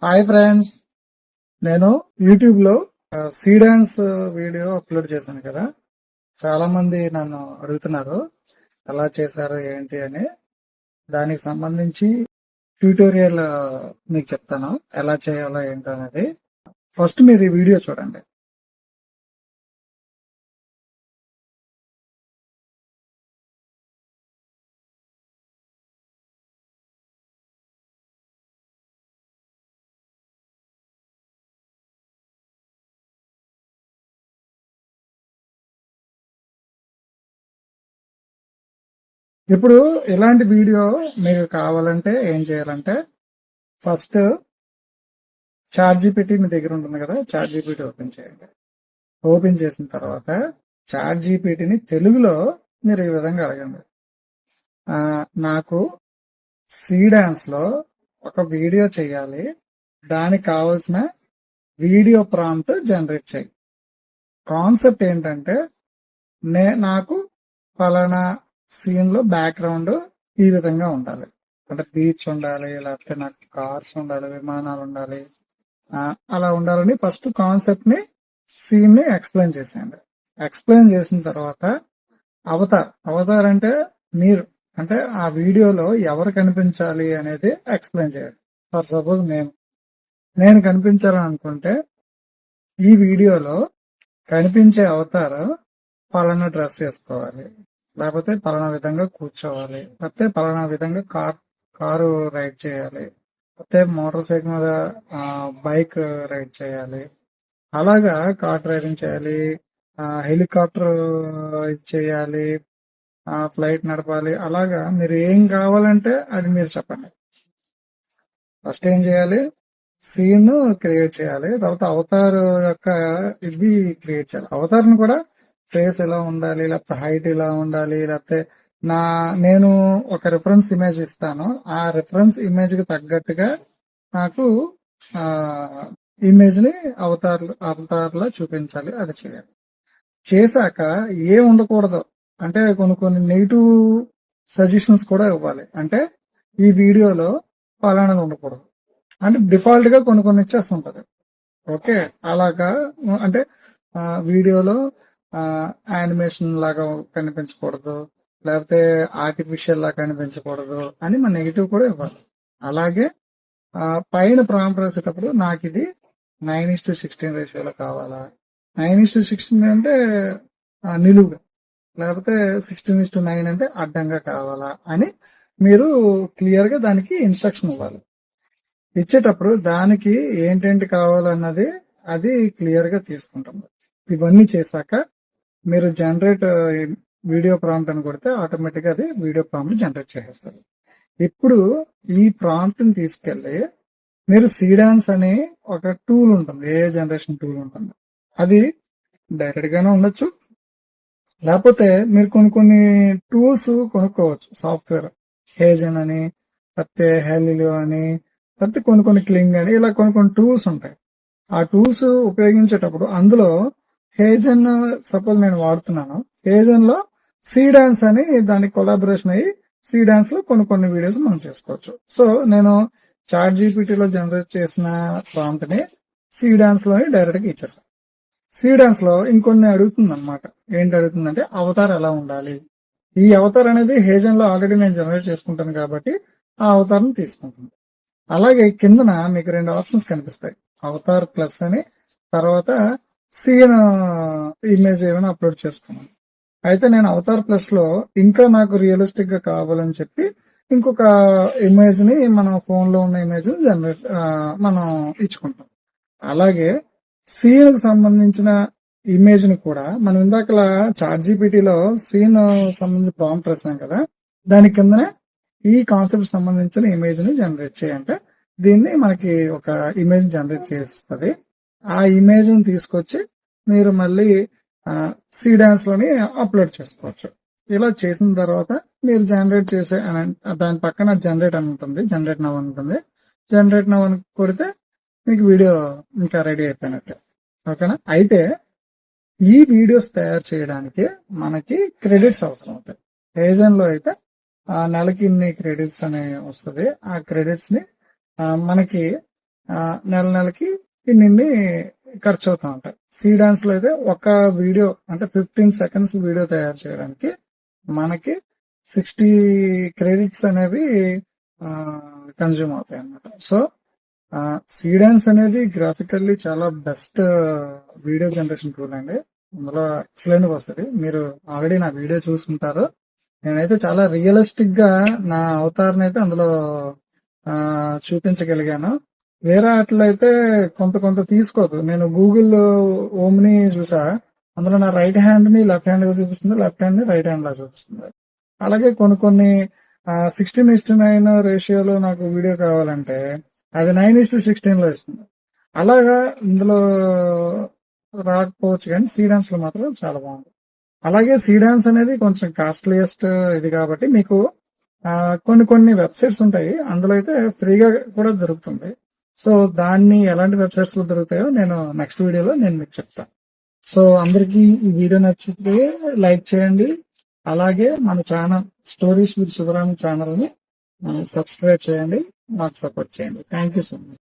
Hi friends, నేను YouTube లో see dance video upload చేశాను కదా. చాలా మంది నన్ను అడుగుతున్నారు ఎలా చేశారు ఏంటి అని. దానికి సంబంధించి ట్యూటోరియల్ మీకు చెప్తాను ఎలా చేయాలో ఏంటో అనేది. ఫస్ట్ మీరు ఈ వీడియో చూడండి. ఇప్పుడు ఇలాంటి వీడియో మీకు కావాలంటే ఏం చేయాలంటే, ఫస్ట్ చాట్ జీపీటీ మీ దగ్గర ఉంటుంది కదా, చాట్ జీపీటీ ఓపెన్ చేయండి. ఓపెన్ చేసిన తర్వాత చాట్ జీపీటీని తెలుగులో మీరు ఈ విధంగా అడగండి. నాకు సీ డాన్స్ లో ఒక వీడియో చేయాలి, దానికి కావాల్సిన వీడియో ప్రాంప్ట్ జనరేట్ చేయి. కాన్సెప్ట్ ఏంటంటే, నాకు ఫలానా సీన్ లో బ్యాక్గ్రౌండ్ ఈ విధంగా ఉండాలి, అంటే బీచ్ ఉండాలి, లేకపోతే నాకు కార్స్ ఉండాలి, విమానాలు ఉండాలి, అలా ఉండాలని ఫస్ట్ కాన్సెప్ట్ ని, సీన్ ని ఎక్స్ప్లెయిన్ చేసేయండి. ఎక్స్ప్లెయిన్ చేసిన తర్వాత అవతార్ అంటే మీరు, అంటే ఆ వీడియోలో ఎవరు కనిపించాలి అనేది ఎక్స్ప్లెయిన్ చేయాలి. ఫర్ సపోజ్ నేను కనిపించాలని అనుకుంటే, ఈ వీడియోలో కనిపించే అవతార్ పలానా డ్రెస్ వేసుకోవాలి, లేకపోతే పలానా విధంగా కూర్చోవాలి, లేకపోతే పలానా విధంగా కారు రైడ్ చేయాలి, లేకపోతే మోటార్ సైకిల్ మీద బైక్ రైడ్ చేయాలి, అలాగా కార్ డ్రైవింగ్ చేయాలి, హెలికాప్టర్ చేయాలి, ఫ్లైట్ నడపాలి. అలాగా మీరు ఏం కావాలంటే అది మీరు చెప్పండి. ఫస్ట్ ఏం చేయాలి, సీన్ క్రియేట్ చేయాలి, తర్వాత అవతార్ యొక్క ఇది క్రియేట్ చేయాలి. అవతార్ను కూడా ఫేస్ ఎలా ఉండాలి, లేకపోతే హైట్ ఎలా ఉండాలి, లేకపోతే నేను ఒక రిఫరెన్స్ ఇమేజ్ ఇస్తాను, ఆ రిఫరెన్స్ ఇమేజ్ కి తగ్గట్టుగా నాకు ఇమేజ్ ని అవతార్లో చూపించాలి. అది చేయాలి. చేశాక ఏ ఉండకూడదు అంటే, కొన్ని నెగిటివ్ సజెషన్స్ కూడా ఇవ్వాలి. అంటే ఈ వీడియోలో పలానాది ఉండకూడదు అంటే డిఫాల్ట్ గా కొన్ని ఇచ్చేస్తుంటది. ఓకే, అలాగా అంటే వీడియోలో యానిమేషన్ లాగా కనిపించకూడదు, లేకపోతే ఆర్టిఫిషియల్ లాగా కనిపించకూడదు అని మన నెగిటివ్ కూడా ఇవ్వాలి. అలాగే పైన ప్రాంప్ట్ రాసేటప్పుడు నాకు ఇది 9:16 రేషియోలో కావాలా, 9:16 అంటే నిలువుగా, లేకపోతే 16:9 అంటే అడ్డంగా కావాలా అని మీరు క్లియర్ గా దానికి ఇన్స్ట్రక్షన్ ఇవ్వాలి. ఇచ్చేటప్పుడు దానికి ఏంటేంటి కావాలన్నది అది క్లియర్ గా తీసుకుంటుంది. ఇవన్నీ చేశాక మీరు జనరేట్ వీడియో ప్రాంప్ట్ అని కొడితే ఆటోమేటిక్ గా అది వీడియో ప్రాంప్ట్ జనరేట్ చేసేస్తారు. ఇప్పుడు ఈ ప్రాంప్ట్ ని తీసుకెళ్లి మీరు సీ డాన్స్ అనే ఒక టూల్ ఉంటుంది, ఏ జనరేషన్ టూల్ ఉంటుంది, అది డైరెక్ట్ గానే ఉండొచ్చు, లేకపోతే మీరు కొన్ని టూల్స్ కొనుక్కోవచ్చు. సాఫ్ట్వేర్ హేజన్ అని, లేకపోతే హెలిలో అని, లేకపోతే కొన్ని క్లింగ్ అని, ఇలా కొన్ని టూల్స్ ఉంటాయి. ఆ టూల్స్ ఉపయోగించేటప్పుడు అందులో హేజన్ సపోజ్ నేను వాడుతున్నాను, హేజన్ లో సీ డాన్స్ అని దానికి కొలాబరేషన్ అయ్యి సీ డాన్స్ లో కొన్ని వీడియోస్ మనం చేసుకోవచ్చు. సో నేను చాట్ జీపీటీలో జనరేట్ చేసిన ప్రాంప్ట్ ని సీ డాన్స్ లోని డైరెక్ట్ గా ఇచ్చేసాను. సీ డాన్స్ లో ఇంకొన్ని అడుగుతుంది అనమాట. ఏంటి అడుగుతుందంటే, అవతార్ ఎలా ఉండాలి. ఈ అవతార్ అనేది హేజన్ లో ఆల్రెడీ నేను జనరేట్ చేసుకుంటాను కాబట్టి ఆ అవతార్ ని తీసుకుంటుంది. అలాగే కిందన మీకు 2 ఆప్షన్స్ కనిపిస్తాయి, అవతార్ ప్లస్ అని, తర్వాత సీన్ ఇమేజ్ ఏమైనా అప్లోడ్ చేసుకున్నాను. అయితే నేను అవతార్ ప్లస్ లో ఇంకా నాకు రియలిస్టిక్ గా కావాలని చెప్పి ఇంకొక ఇమేజ్ ని, మన ఫోన్ లో ఉన్న ఇమేజ్ ని మనం ఇచ్చుకుంటాం. అలాగే సీన్ కి సంబంధించిన ఇమేజ్ ని కూడా మనం ఇందాకలా చాట్ జీపీటీలో సీన్ సంబంధించిన ప్రాంప్ట్ రాసాం కదా, దాని కిందనే ఈ కాన్సెప్ట్ సంబంధించిన ఇమేజ్ ని జనరేట్ చేయంటే దీన్ని మనకి ఒక ఇమేజ్ జనరేట్ చేస్తుంది. ఆ ఇమేజ్ ని తీసుకొచ్చి మీరు మళ్ళీ సీ డాన్స్ లోని అప్లోడ్ చేసుకోవచ్చు. ఇలా చేసిన తర్వాత మీరు జనరేట్ చేసే దాని పక్కన జనరేట్ అని ఉంటుంది, జనరేట్ నవ్ అని ఉంటుంది. జనరేట్ నవ్ అని కొడితే మీకు వీడియో ఇంకా రెడీ అయిపోయినట్టే. ఓకేనా. అయితే ఈ వీడియోస్ తయారు చేయడానికి మనకి క్రెడిట్స్ అవసరం అవుతాయి. హేజన్ లో అయితే నెలకి ఇన్ని క్రెడిట్స్ అనే వస్తుంది. ఆ క్రెడిట్స్ ని మనకి నెల నెలకి ఇన్ని ఖర్చు అవుతా ఉంటాయి. సీ డాన్స్ లో అయితే ఒక వీడియో అంటే 15 సెకండ్స్ వీడియో తయారు చేయడానికి మనకి 60 క్రెడిట్స్ అనేవి కన్జ్యూమ్ అవుతాయి అన్నమాట. సో సీ డాన్స్ అనేది గ్రాఫికల్లీ చాలా బెస్ట్ వీడియో జనరేషన్ టూల్ అండి. అందులో ఎక్సలెంట్ గా వస్తుంది. మీరు ఆల్రెడీ నా వీడియో చూసుకుంటారు. నేనైతే చాలా రియలిస్టిక్ గా నా అవతారం అయితే అందులో చూపించగలిగాను. వేరే వాటిలో అయితే కొంత తీసుకోదు. నేను గూగుల్ హోమ్ ని చూసా, అందులో నా రైట్ హ్యాండ్ ని లెఫ్ట్ హ్యాండ్ గా చూపిస్తుంది, లెఫ్ట్ హ్యాండ్ ని రైట్ హ్యాండ్ లా చూపిస్తుంది. అలాగే కొన్ని 16:9 రేషియోలో నాకు వీడియో కావాలంటే అది 9:16 లో ఇస్తుంది. అలాగా ఇందులో రాకపోవచ్చు, కానీ సీ డాన్స్ లో మాత్రం చాలా బాగుంది. అలాగే సీ డాన్స్ అనేది కొంచెం కాస్ట్లీయెస్ట్ ఇది కాబట్టి మీకు కొన్ని వెబ్సైట్స్ ఉంటాయి, అందులో అయితే ఫ్రీగా కూడా దొరుకుతుంది. సో దాన్ని ఎలాంటి వెబ్సైట్స్ లో దొరుకుతాయో నేను నెక్స్ట్ వీడియోలో నేను మీకు చెప్తాను. సో అందరికీ ఈ వీడియో నచ్చితే లైక్ చేయండి. అలాగే మన channel stories with Shivaram channel ని సబ్స్క్రైబ్ చేయండి, మాకు సపోర్ట్ చేయండి. Thank you so much.